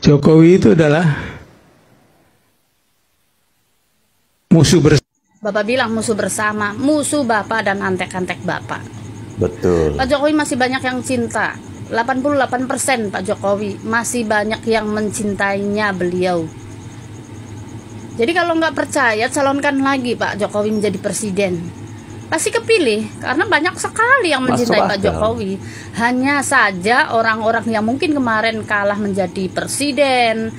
Jokowi itu adalah musuh bersama. Bapak bilang musuh bersama, musuh Bapak dan antek-antek Bapak. Betul. Pak Jokowi masih banyak yang cinta. 88% Pak Jokowi masih banyak yang mencintainya beliau. Jadi kalau nggak percaya, calonkan lagi Pak Jokowi menjadi presiden. Pasti kepilih, karena banyak sekali yang mencintai Pak Jokowi. Hanya saja orang-orang yang mungkin kemarin kalah menjadi presiden,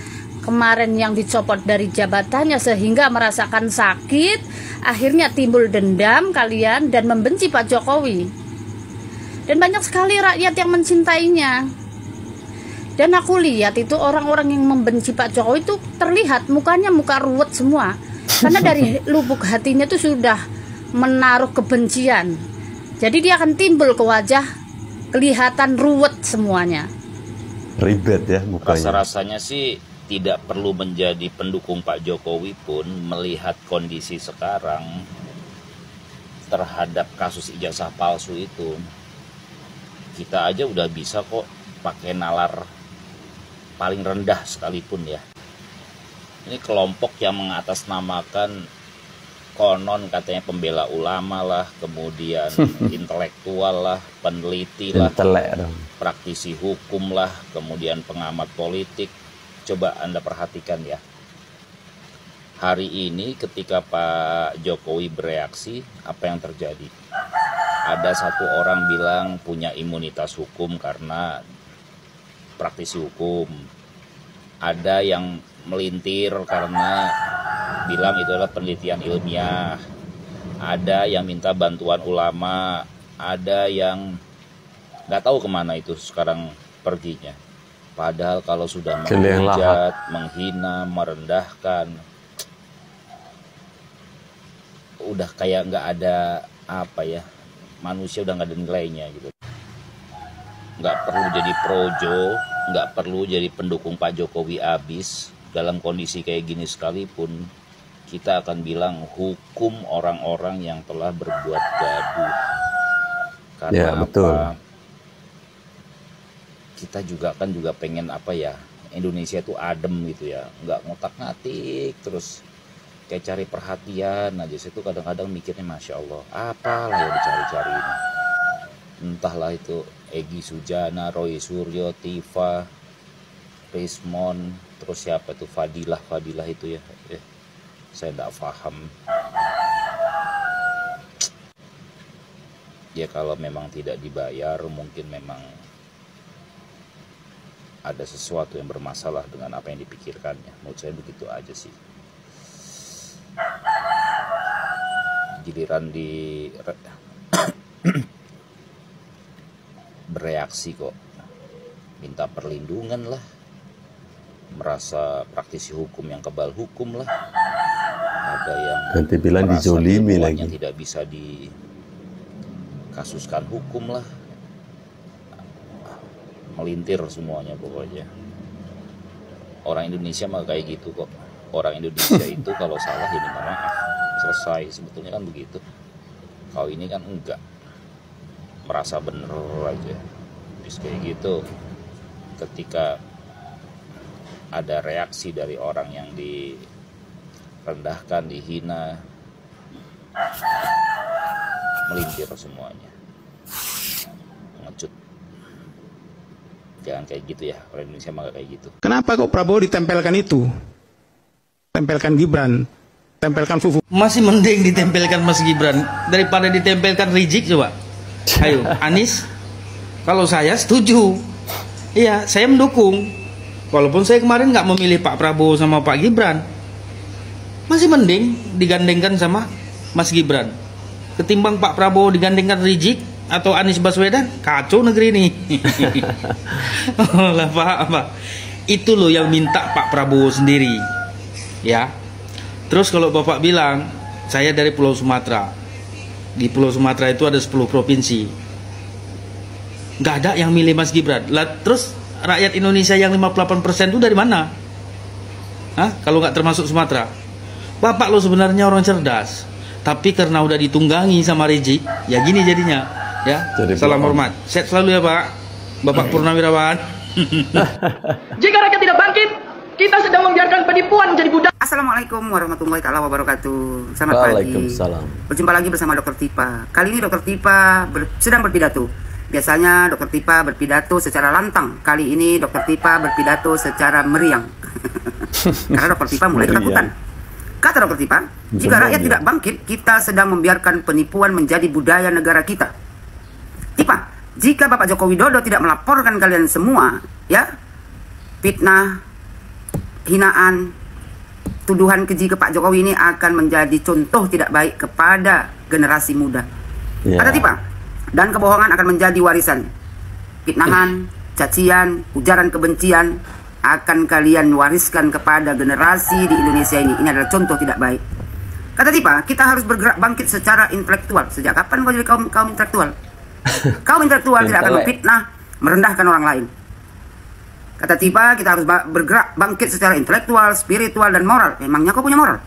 kemarin yang dicopot dari jabatannya sehingga merasakan sakit, akhirnya timbul dendam kalian dan membenci Pak Jokowi. Dan banyak sekali rakyat yang mencintainya. Dan aku lihat itu orang-orang yang membenci Pak Jokowi itu terlihat mukanya muka ruwet semua. Karena dari lubuk hatinya itu sudah menaruh kebencian. Jadi dia akan timbul ke wajah, kelihatan ruwet semuanya. Ribet ya mukanya. Rasa-rasanya sih tidak perlu menjadi pendukung Pak Jokowi pun melihat kondisi sekarang terhadap kasus ijazah palsu itu. Kita aja udah bisa kok pakai nalar paling rendah sekalipun ya. Ini kelompok yang mengatasnamakan konon katanya pembela ulama lah, kemudian intelektual lah, peneliti lah, praktisi hukum lah, kemudian pengamat politik. Coba Anda perhatikan ya. Hari ini ketika Pak Jokowi bereaksi, apa yang terjadi? Ada satu orang bilang punya imunitas hukum karena praktisi hukum. Ada yang melintir karena bilang itu adalah penelitian ilmiah. Ada yang minta bantuan ulama. Ada yang nggak tahu kemana itu sekarang perginya. Padahal kalau sudah menghujat, menghina, merendahkan, udah kayak nggak ada apa ya, manusia udah nggak ada nilainya gitu. Nggak perlu jadi projo, nggak perlu jadi pendukung Pak Jokowi abis. Dalam kondisi kayak gini sekalipun, kita akan bilang hukum orang-orang yang telah berbuat gaduh. Karena ya, betul. apa? Kita juga kan juga pengen apa ya, Indonesia itu adem gitu ya, nggak ngotak-ngatik terus kayak cari perhatian aja. Saya tuh kadang-kadang mikirnya Masya Allah, apalah yang dicari-cari ini. Entahlah itu Egy Sujana, Roy Suryo, Tifa, Rismon, terus siapa itu Fadilah itu ya. Saya nggak paham. Ya kalau memang tidak dibayar, mungkin memang ada sesuatu yang bermasalah dengan apa yang dipikirkannya. Menurut saya begitu aja sih. Giliran di bereaksi kok minta perlindungan lah, merasa praktisi hukum yang kebal hukum lah, ada yang nanti bilang dizolimi lagi, yang tidak bisa dikasuskan hukum lah, melintir semuanya pokoknya. Orang Indonesia mah kayak gitu kok. Orang Indonesia itu kalau salah ya minta maaf, selesai. Sebetulnya kan begitu. Kalau ini kan enggak, merasa bener aja. Terus kayak gitu, ketika ada reaksi dari orang yang direndahkan, dihina, melintir semuanya, ngecut. Jangan kayak gitu ya, orang Indonesia mah kayak gitu. Kenapa kok Prabowo ditempelkan itu? Tempelkan Gibran, tempelkan Fufu. Masih mending ditempelkan Mas Gibran daripada ditempelkan Rizik. Coba ayo Anies. Kalau saya setuju, iya saya mendukung. Walaupun saya kemarin nggak memilih Pak Prabowo sama Pak Gibran, masih mending digandengkan sama Mas Gibran ketimbang Pak Prabowo digandengkan Rizik atau Anies Baswedan. Kacau negeri ini. Lah apa? Itu loh yang minta Pak Prabowo sendiri. Ya. Terus kalau Bapak bilang saya dari Pulau Sumatera. Di Pulau Sumatera itu ada 10 provinsi. Nggak ada yang milih Mas Gibran. Lah terus rakyat Indonesia yang 58% itu dari mana? Hah? Kalau nggak termasuk Sumatera. Bapak lo sebenarnya orang cerdas. Tapi karena udah ditunggangi sama Rizik, ya gini jadinya. Ya, salam hormat. Sehat selalu ya Pak. Bapak Purnawirawan. Jika rakyat tidak bangkit, Kita sedang membiarkan penipuan menjadi budaya. Assalamualaikum warahmatullahi wabarakatuh. Selamat pagi. Waalaikumsalam. Berjumpa lagi bersama Dr. Tipa. Kali ini Dr. Tipa sedang berpidato. Biasanya Dr. Tipa berpidato secara lantang. Kali ini Dr. Tipa berpidato secara meriang. Karena Dr. Tipa mulai ketakutan. Kata Dr. Tipa, jika rakyat tidak bangkit, kita sedang membiarkan penipuan menjadi budaya negara kita. Tipa, jika Bapak Joko Widodo tidak melaporkan kalian semua, ya, fitnah, hinaan, tuduhan keji ke Pak Jokowi ini akan menjadi contoh tidak baik kepada generasi muda. Kata Tipa, dan kebohongan akan menjadi warisan. Fitnahan, cacian, ujaran kebencian akan kalian wariskan kepada generasi di Indonesia ini. Ini adalah contoh tidak baik. Kata Tipa, kita harus bergerak bangkit secara intelektual. Sejak kapan kau jadi kaum intelektual? Kaum intelektual tidak akan memfitnah, merendahkan orang lain. Kata Tipa, kita harus bergerak bangkit secara intelektual, spiritual, dan moral. Memangnya kau punya moral?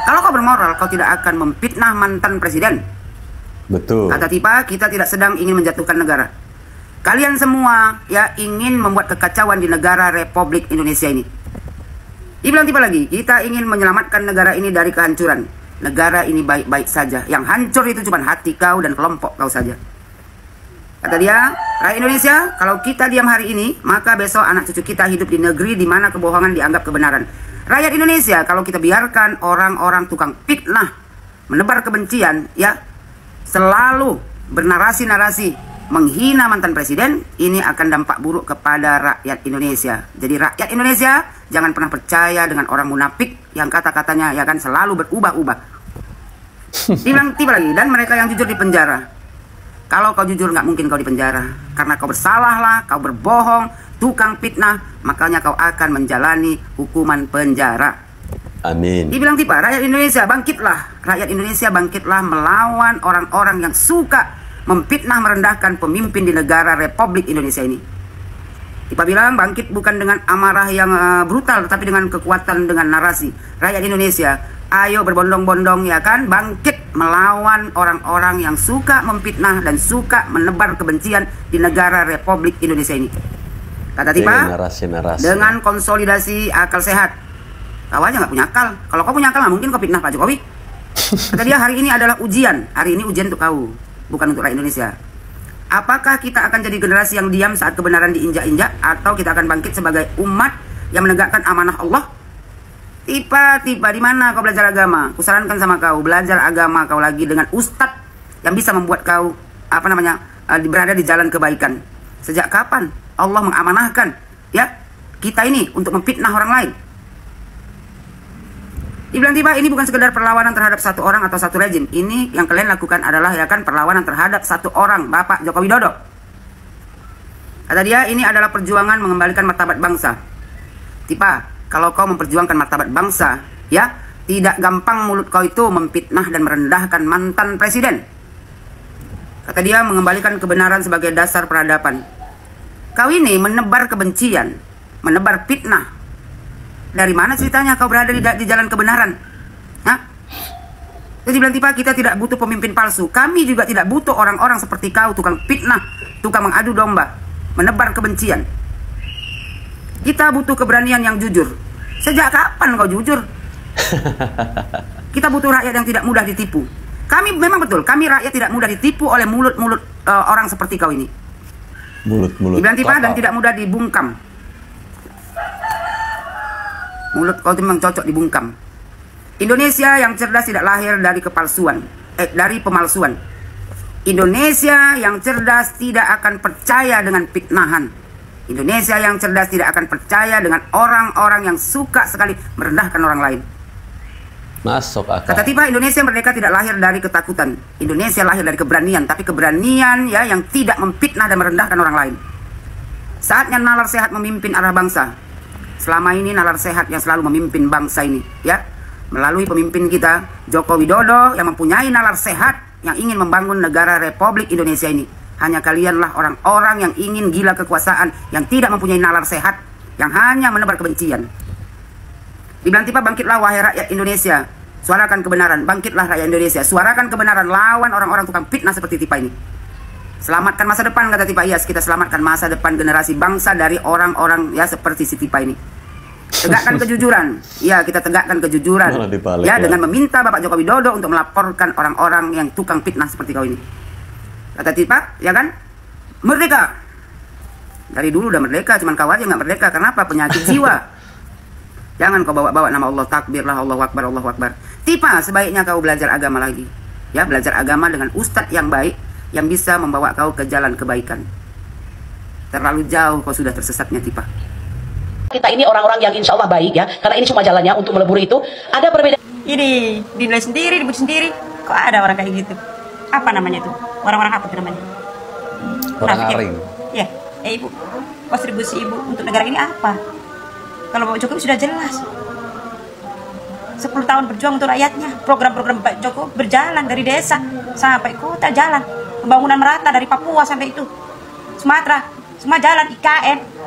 Kalau kau bermoral, kau tidak akan memfitnah mantan presiden. Betul. Kata Tipa, kita tidak sedang ingin menjatuhkan negara. Kalian semua ya ingin membuat kekacauan di negara Republik Indonesia ini. Dibilang Tipa lagi, kita ingin menyelamatkan negara ini dari kehancuran. Negara ini baik-baik saja. Yang hancur itu cuma hati kau dan kelompok kau saja. Kata dia, rakyat Indonesia, kalau kita diam hari ini, maka besok anak cucu kita hidup di negeri di mana kebohongan dianggap kebenaran. Rakyat Indonesia, kalau kita biarkan orang-orang tukang fitnah, menebar kebencian, ya, selalu bernarasi-narasi, menghina mantan presiden, ini akan dampak buruk kepada rakyat Indonesia. Jadi rakyat Indonesia, jangan pernah percaya dengan orang munafik yang kata-katanya, ya kan, selalu berubah-ubah. Dibilang Tipa lagi, dan mereka yang jujur di penjara. Kalau kau jujur nggak mungkin kau dipenjara. Karena kau bersalah lah, kau berbohong, tukang fitnah, makanya kau akan menjalani hukuman penjara. Amin. Dibilang Tipa, rakyat Indonesia bangkitlah. Rakyat Indonesia bangkitlah melawan orang-orang yang suka memfitnah merendahkan pemimpin di negara Republik Indonesia ini. Tipa bilang bangkit bukan dengan amarah yang brutal, tetapi dengan kekuatan, dengan narasi. Rakyat Indonesia, ayo berbondong-bondong ya kan, bangkit melawan orang-orang yang suka memfitnah dan suka menebar kebencian di negara Republik Indonesia ini. Kata Tipa, dengan konsolidasi akal sehat. Kau aja nggak punya akal. Kalau kau punya akal, nggak mungkin kau fitnah Pak Jokowi. Kata dia, hari ini adalah ujian. Hari ini ujian untuk kau, bukan untuk rakyat Indonesia. Apakah kita akan jadi generasi yang diam saat kebenaran diinjak-injak, atau kita akan bangkit sebagai umat yang menegakkan amanah Allah? Tipa, di mana kau belajar agama? Kusarankan sama kau, belajar agama kau lagi dengan ustadz yang bisa membuat kau berada di jalan kebaikan. Sejak kapan Allah mengamanahkan ya kita ini untuk memfitnah orang lain? Dibilang Tipa, ini bukan sekedar perlawanan terhadap satu orang atau satu rejim. Ini yang kalian lakukan adalah ya kan perlawanan terhadap satu orang, Bapak Joko Widodo. Kata dia, ini adalah perjuangan mengembalikan martabat bangsa. Tipa, kalau kau memperjuangkan martabat bangsa, ya, tidak gampang mulut kau itu memfitnah dan merendahkan mantan presiden. Kata dia, mengembalikan kebenaran sebagai dasar peradaban. Kau ini menebar kebencian, menebar fitnah. Dari mana ceritanya kau berada di jalan kebenaran? Hah? Jadi bilang Tipa, kita tidak butuh pemimpin palsu. Kami juga tidak butuh orang-orang seperti kau, tukang fitnah, tukang mengadu domba, menebar kebencian. Kita butuh keberanian yang jujur. Sejak kapan kau jujur? Kita butuh rakyat yang tidak mudah ditipu. Kami memang betul, kami rakyat tidak mudah ditipu oleh mulut-mulut orang seperti kau ini. Mulut-mulut. Dibilang Tipa, dan tidak mudah dibungkam. Mulut kau itu memang cocok dibungkam. Indonesia yang cerdas tidak lahir dari kepalsuan, dari pemalsuan. Indonesia yang cerdas tidak akan percaya dengan fitnahan. Indonesia yang cerdas tidak akan percaya dengan orang-orang yang suka sekali merendahkan orang lain. Masuk akal. Kata Tipa, Indonesia merdeka tidak lahir dari ketakutan. Indonesia lahir dari keberanian, tapi keberanian ya yang tidak memfitnah dan merendahkan orang lain. Saatnya nalar sehat memimpin arah bangsa. Selama ini nalar sehat yang selalu memimpin bangsa ini, ya, melalui pemimpin kita Joko Widodo yang mempunyai nalar sehat yang ingin membangun negara Republik Indonesia ini. Hanya kalianlah orang-orang yang ingin gila kekuasaan, yang tidak mempunyai nalar sehat, yang hanya menebar kebencian. Dibilang Tipa, bangkitlah wahai rakyat Indonesia, suarakan kebenaran. Bangkitlah rakyat Indonesia, suarakan kebenaran, lawan orang-orang tukang fitnah seperti Tipa ini. Selamatkan masa depan, kata Tipa. Yes, kita selamatkan masa depan generasi bangsa dari orang-orang ya seperti si Tipa ini. Tegakkan kejujuran. Ya, kita tegakkan kejujuran. Malah dibalik, Ya, ya. dengan meminta Bapak Joko Widodo untuk melaporkan orang-orang yang tukang fitnah seperti kau ini. Kata Tipak, ya kan? Merdeka. Dari dulu udah merdeka, cuman kau aja nggak merdeka. Kenapa? Penyakit jiwa. Jangan kau bawa-bawa nama Allah, takbirlah, Allahu Akbar, Allahu Akbar. Tipa, sebaiknya kau belajar agama lagi. Ya, belajar agama dengan ustadz yang baik, yang bisa membawa kau ke jalan kebaikan. Terlalu jauh kau sudah tersesatnya, Tipa. Kita ini orang-orang yang insya Allah baik ya, karena ini cuma jalannya untuk melebur itu. Ada perbedaan. Ini dinilai sendiri, dibuat sendiri. Kok ada orang kayak gitu? Apa namanya itu? Orang-orang apa itu namanya? Orang Munafik, aring. Ya, ibu. Kontribusi ibu untuk negara ini apa? Kalau Bapak Jokowi sudah jelas. 10 tahun berjuang untuk rakyatnya. Program-program Pak Jokowi berjalan dari desa sampai kota jalan. Pembangunan merata dari Papua sampai itu Sumatera, semua jalan IKN.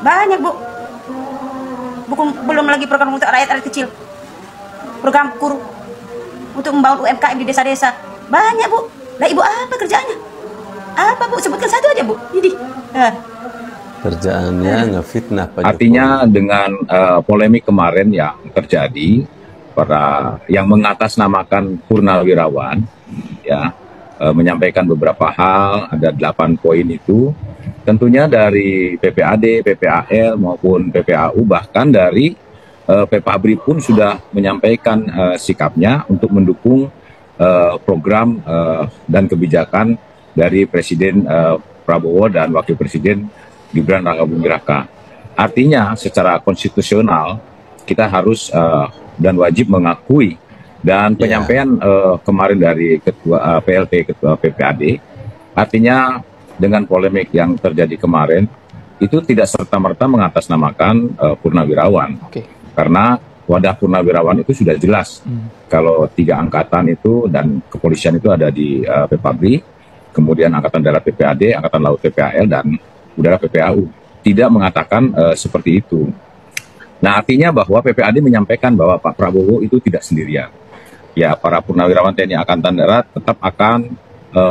Banyak, Bu. Belum lagi program untuk rakyat kecil. Program kur untuk membangun UMKM di desa-desa. Banyak, Bu. Lah Ibu apa kerjaannya? Apa, Bu? Sebutkan satu aja, Bu. Ini. Kerjaannya ngefitnah Pak Jokowi. Artinya dengan polemik kemarin yang terjadi, para yang mengatasnamakan Purnawirawan ya menyampaikan beberapa hal, ada 8 poin itu. Tentunya dari PPAD, PPAL maupun PPAU, bahkan dari PPABRI pun sudah menyampaikan sikapnya untuk mendukung program dan kebijakan dari Presiden Prabowo dan Wakil Presiden Gibran Rakabuming Raka. Artinya secara konstitusional kita harus dan wajib mengakui, dan penyampaian kemarin dari Ketua PLT, Ketua PPAD, artinya dengan polemik yang terjadi kemarin itu tidak serta-merta mengatasnamakan Purnawirawan. Karena wadah Purnawirawan itu sudah jelas. Kalau 3 angkatan itu dan kepolisian itu ada di PPABRI, kemudian Angkatan Darat PPAD, Angkatan Laut PPAL, dan Udara PPAU. Tidak mengatakan seperti itu. Nah, artinya bahwa PPAD menyampaikan bahwa Pak Prabowo itu tidak sendirian. Ya, para Purnawirawan TNI Angkatan Darat tetap akan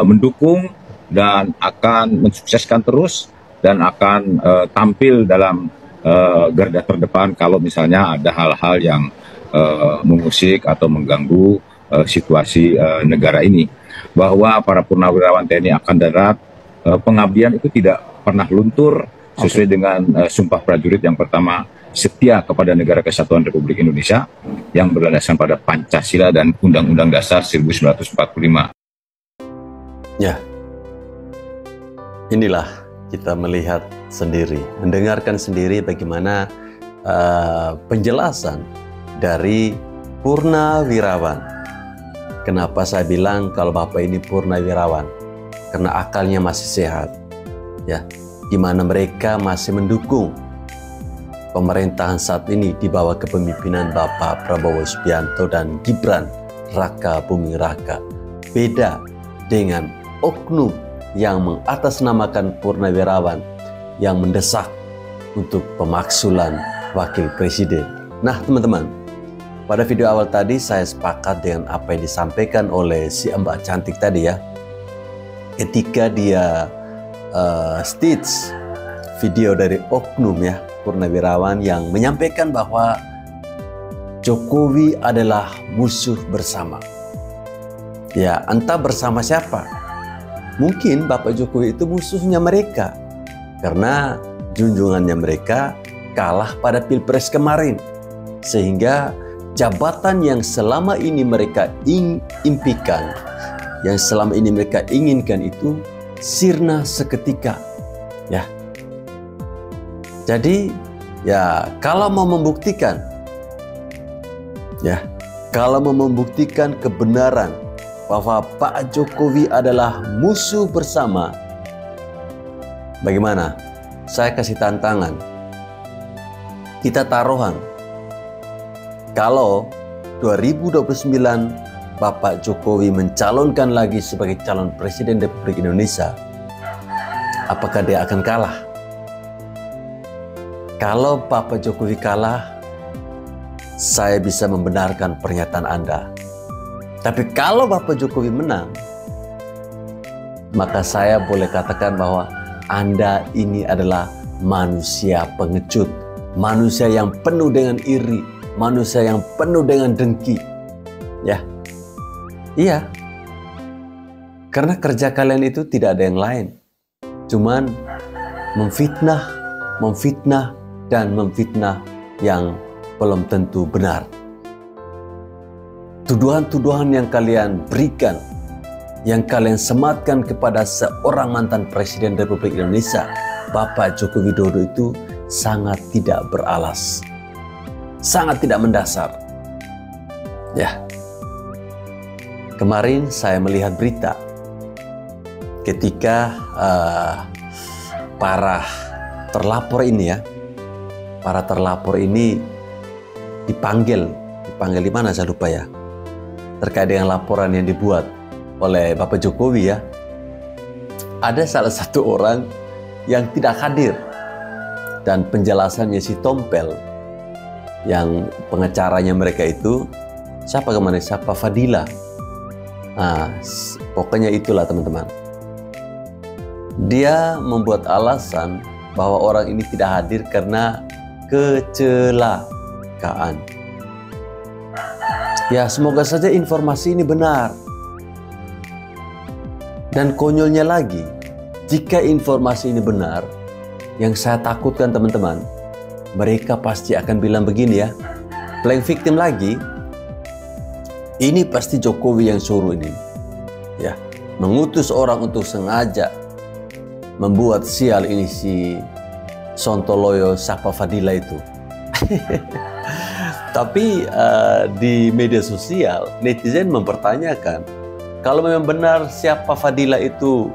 mendukung dan akan mensukseskan terus dan akan tampil dalam garda terdepan kalau misalnya ada hal-hal yang mengusik atau mengganggu situasi negara ini. Bahwa para Purnawirawan TNI Angkatan Darat pengabdian itu tidak pernah luntur sesuai dengan Sumpah Prajurit yang pertama, setia kepada Negara Kesatuan Republik Indonesia yang berlandaskan pada Pancasila dan Undang-Undang Dasar 1945. Ya, inilah kita melihat sendiri, mendengarkan sendiri bagaimana penjelasan dari Purnawirawan. Kenapa saya bilang kalau Bapak ini Purnawirawan? Karena akalnya masih sehat, ya, di mana mereka masih mendukung pemerintahan saat ini di bawah kepemimpinan Bapak Prabowo Subianto dan Gibran Rakabuming Raka. Beda dengan oknum yang mengatasnamakan Purnawirawan yang mendesak untuk pemaksulan wakil presiden. Nah, teman-teman, pada video awal tadi saya sepakat dengan apa yang disampaikan oleh si Mbak Cantik tadi ya. Ketika dia stage video dari oknum ya, Purnawirawan yang menyampaikan bahwa Jokowi adalah musuh bersama. Ya, entah bersama siapa. Mungkin Bapak Jokowi itu musuhnya mereka karena junjungannya mereka kalah pada Pilpres kemarin. Sehingga jabatan yang selama ini mereka impikan, yang selama ini mereka inginkan itu sirna seketika. Ya. Jadi ya kalau mau membuktikan kebenaran bahwa Pak Jokowi adalah musuh bersama, bagaimana? Saya kasih tantangan. Kita taruhan. Kalau 2029 Bapak Jokowi mencalonkan lagi sebagai calon presiden Republik Indonesia, apakah dia akan kalah? Kalau Bapak Jokowi kalah, saya bisa membenarkan pernyataan Anda. Tapi kalau Bapak Jokowi menang, maka saya boleh katakan bahwa Anda ini adalah manusia pengecut, manusia yang penuh dengan iri, manusia yang penuh dengan dengki. Ya, iya, karena kerja kalian itu tidak ada yang lain, cuman memfitnah, dan memfitnah yang belum tentu benar. Tuduhan-tuduhan yang kalian berikan, yang kalian sematkan kepada seorang mantan Presiden Republik Indonesia, Bapak Joko Widodo, itu sangat tidak beralas, sangat tidak mendasar. Ya, kemarin saya melihat berita ketika para terlapor ini dipanggil di mana saya lupa ya, terkait dengan laporan yang dibuat oleh Bapak Jokowi ya. Ada salah satu orang yang tidak hadir, dan penjelasannya si Tompel, yang pengacaranya mereka itu, siapa Fadila. Nah, pokoknya itulah teman-teman. Dia membuat alasan bahwa orang ini tidak hadir karena kecelakaan. Ya, semoga saja informasi ini benar. Dan konyolnya lagi, jika informasi ini benar, yang saya takutkan teman-teman, mereka pasti akan bilang begini ya, playing victim lagi, ini pasti Jokowi yang suruh ini. Ya, mengutus orang untuk sengaja membuat sial ini si Sontoloyo Sapa Fadila itu. Tapi di media sosial netizen mempertanyakan, kalau memang benar siapa Fadila itu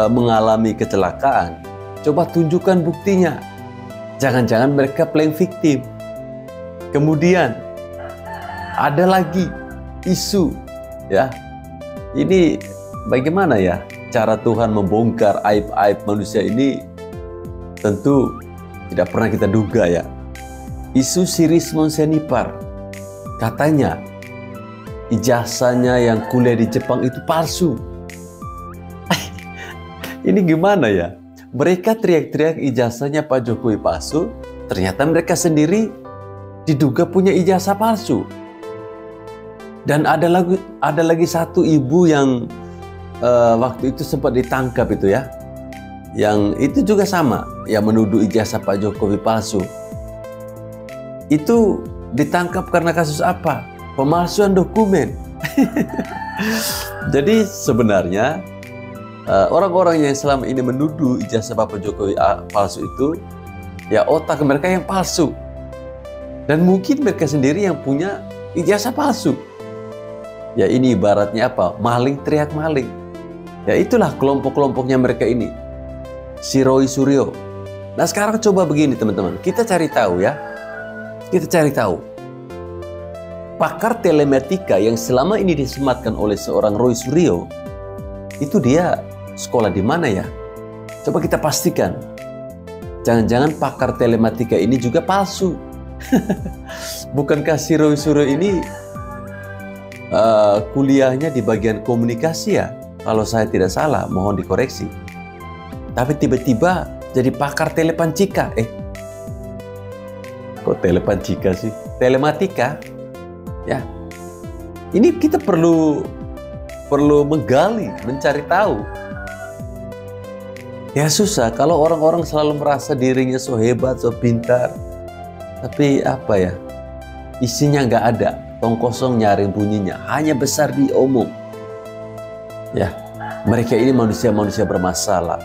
mengalami kecelakaan, coba tunjukkan buktinya. Jangan-jangan mereka playing victim. Kemudian ada lagi isu, ya, ini bagaimana ya cara Tuhan membongkar aib-aib manusia ini? Tentu tidak pernah kita duga ya. Isu si Rismon Senipar, katanya ijazahnya yang kuliah di Jepang itu palsu. Ini gimana ya? Mereka teriak-teriak ijazahnya Pak Jokowi palsu, ternyata mereka sendiri diduga punya ijazah palsu. Dan ada lagi satu ibu yang waktu itu sempat ditangkap itu ya, yang itu juga sama, yang menuduh ijazah Pak Jokowi palsu. Itu ditangkap karena kasus apa? Pemalsuan dokumen. Jadi sebenarnya orang-orang yang selama ini menuduh ijazah Bapak Jokowi palsu itu, ya otak mereka yang palsu. Dan mungkin mereka sendiri yang punya ijazah palsu. Ya ini ibaratnya apa? Maling teriak maling. Ya itulah kelompok-kelompoknya mereka ini. Si Roy Suryo. Nah sekarang coba begini teman-teman. Kita cari tahu ya. Kita cari tahu. Pakar telematika yang selama ini disematkan oleh seorang Roy Suryo, itu dia sekolah di mana ya? Coba kita pastikan. Jangan-jangan pakar telematika ini juga palsu. Bukankah si Roy Suryo ini kuliahnya di bagian komunikasi ya? Kalau saya tidak salah, mohon dikoreksi. Tapi tiba-tiba jadi pakar telepancika. Kok telepancika sih? Telematika. Ya. Ini kita perlu menggali, mencari tahu. Ya susah kalau orang-orang selalu merasa dirinya so hebat, so pintar. Tapi apa ya? Isinya nggak ada. Tong kosong nyaring bunyinya. Hanya besar diomong. Ya, mereka ini manusia-manusia bermasalah.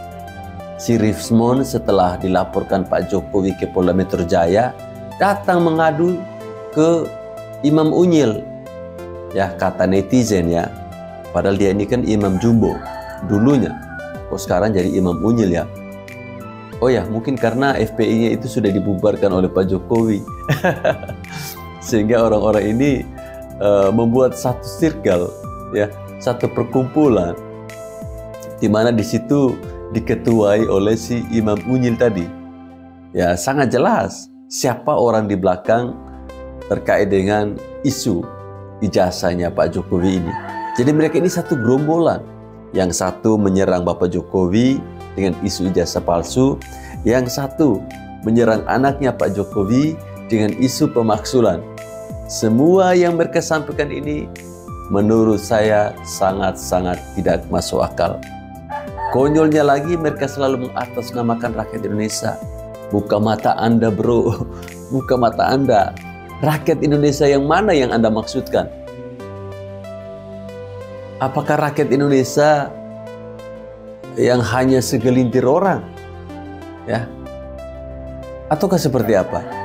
Si Rismon setelah dilaporkan Pak Jokowi ke Polda Metro Jaya, datang mengadu ke Imam Unyil. Ya, kata netizen ya. Padahal dia ini kan Imam Jumbo dulunya. Kok sekarang jadi Imam Unyil ya? Oh ya, mungkin karena FPI-nya itu sudah dibubarkan oleh Pak Jokowi. Sehingga orang-orang ini membuat satu circle, ya, satu perkumpulan, di mana di situ diketuai oleh si Imam Unyil tadi. Ya, sangat jelas siapa orang di belakang terkait dengan isu ijazahnya Pak Jokowi ini. Jadi mereka ini satu gerombolan. Yang satu menyerang Bapak Jokowi dengan isu ijazah palsu, yang satu menyerang anaknya Pak Jokowi dengan isu pemaksulan. Semua yang mereka sampaikan ini menurut saya sangat-sangat tidak masuk akal. Konyolnya lagi mereka selalu mengatasnamakan rakyat Indonesia. Buka mata Anda bro, buka mata Anda. Rakyat Indonesia yang mana yang Anda maksudkan? Apakah rakyat Indonesia yang hanya segelintir orang? Ya, ataukah seperti apa?